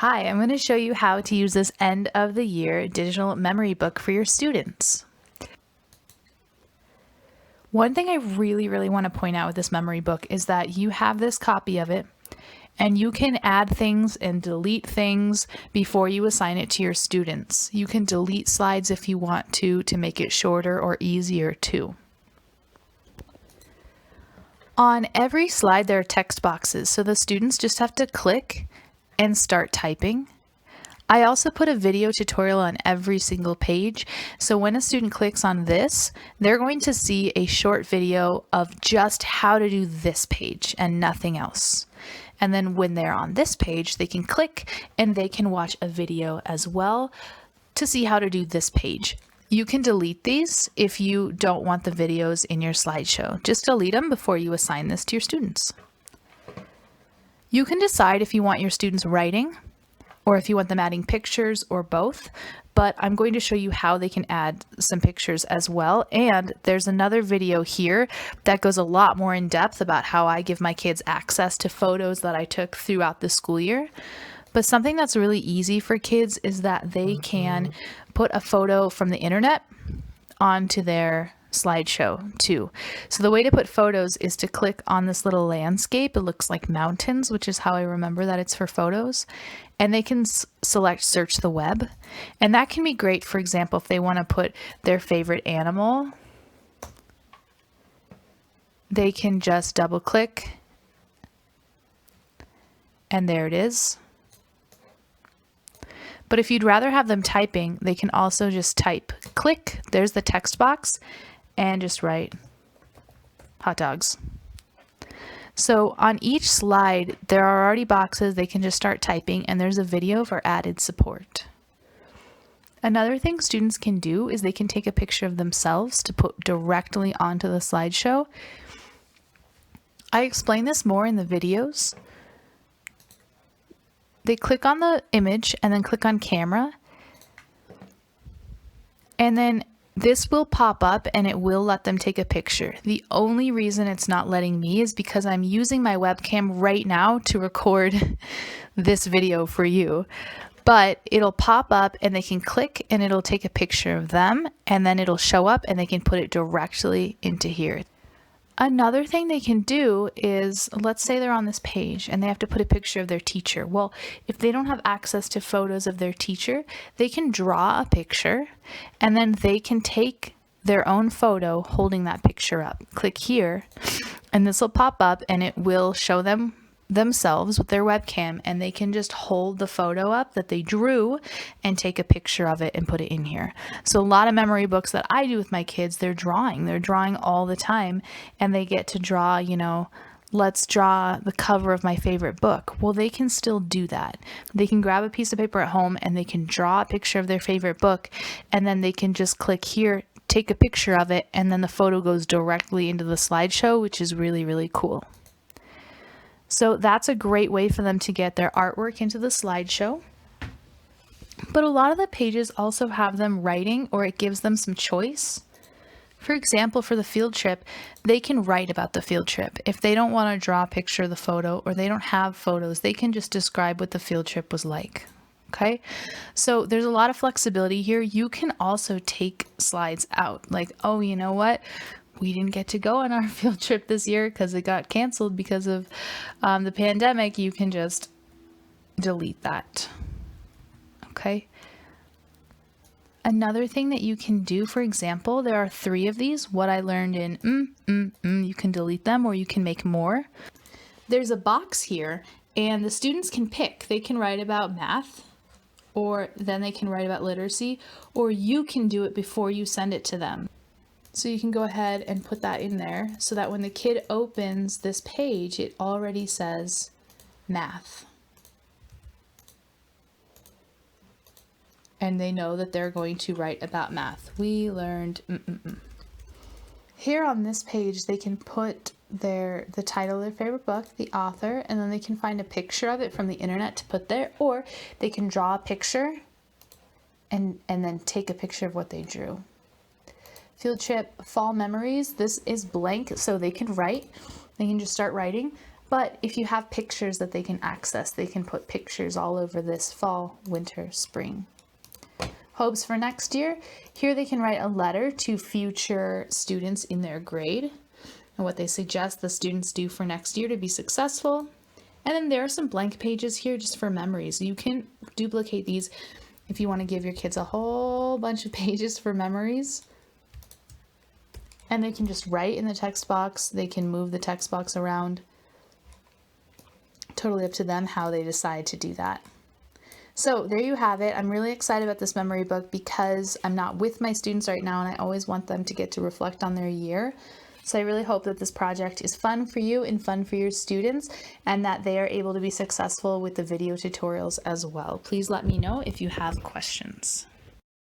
Hi, I'm going to show you how to use this end of the year digital memory book for your students. One thing I really want to point out with this memory book is that you have this copy of it and you can add things and delete things before you assign it to your students. You can delete slides if you want to make it shorter or easier too. On every slide there are text boxes, so the students just have to click and start typing. I also put a video tutorial on every single page, so when a student clicks on this, they're going to see a short video of just how to do this page and nothing else. And then when they're on this page, they can click and they can watch a video as well to see how to do this page. You can delete these if you don't want the videos in your slideshow. Just delete them before you assign this to your students. You can decide if you want your students writing or if you want them adding pictures or both, but I'm going to show you how they can add some pictures as well. And there's another video here that goes a lot more in depth about how I give my kids access to photos that I took throughout the school year. But something that's really easy for kids is that they can put a photo from the internet onto their slideshow too. So the way to put photos is to click on this little landscape. It looks like mountains, which is how I remember that it's for photos. And they can select search the web. And that can be great, for example, if they want to put their favorite animal. They can just double click and there it is. But if you'd rather have them typing, they can also just type, click, there's the text box, and just write hot dogs. So on each slide, there are already boxes, they can just start typing, and there's a video for added support. Another thing students can do is they can take a picture of themselves to put directly onto the slideshow. I explain this more in the videos. They click on the image and then click on camera, and then this will pop up and it will let them take a picture. The only reason it's not letting me is because I'm using my webcam right now to record this video for you. But it'll pop up and they can click and it'll take a picture of them, and then it'll show up and they can put it directly into here. Another thing they can do is, let's say they're on this page and they have to put a picture of their teacher. Well, if they don't have access to photos of their teacher, they can draw a picture and then they can take their own photo holding that picture up. Click here and this will pop up and it will show them themselves with their webcam, and they can just hold the photo up that they drew and take a picture of it and put it in here. So a lot of memory books that I do with my kids, they're drawing all the time, and they get to draw, let's draw the cover of my favorite book. Well, they can still do that. They can grab a piece of paper at home and they can draw a picture of their favorite book, and then they can just click here, take a picture of it, and then the photo goes directly into the slideshow, which is really cool. So that's a great way for them to get their artwork into the slideshow. But a lot of the pages also have them writing, or it gives them some choice. For example, for the field trip, they can write about the field trip. If they don't want to draw a picture of the photo or they don't have photos, they can just describe what the field trip was like. Okay, so there's a lot of flexibility here. You can also take slides out, like, oh, you know what? We didn't get to go on our field trip this year because it got canceled because of the pandemic. You can just delete that. Okay. Another thing that you can do, for example, there are 3 of these. What I learned in you can delete them or you can make more. There's a box here and the students can pick. They can write about math, or then they can write about literacy, or you can do it before you send it to them. So you can go ahead and put that in there so that when the kid opens this page, it already says math. And they know that they're going to write about math. We learned Here on this page, they can put the title of their favorite book, the author, and then they can find a picture of it from the internet to put there, or they can draw a picture and then take a picture of what they drew. Field trip, fall memories. This is blank, so they can write. They can just start writing. But if you have pictures that they can access, they can put pictures all over this fall, winter, spring. Hopes for next year. Here they can write a letter to future students in their grade and what they suggest the students do for next year to be successful. And then there are some blank pages here just for memories. You can duplicate these if you want to give your kids a whole bunch of pages for memories. And they can just write in the text box. They can move the text box around. Totally up to them how they decide to do that. So there you have it. I'm really excited about this memory book because I'm not with my students right now and I always want them to get to reflect on their year. So I really hope that this project is fun for you and fun for your students and that they are able to be successful with the video tutorials as well. Please let me know if you have questions.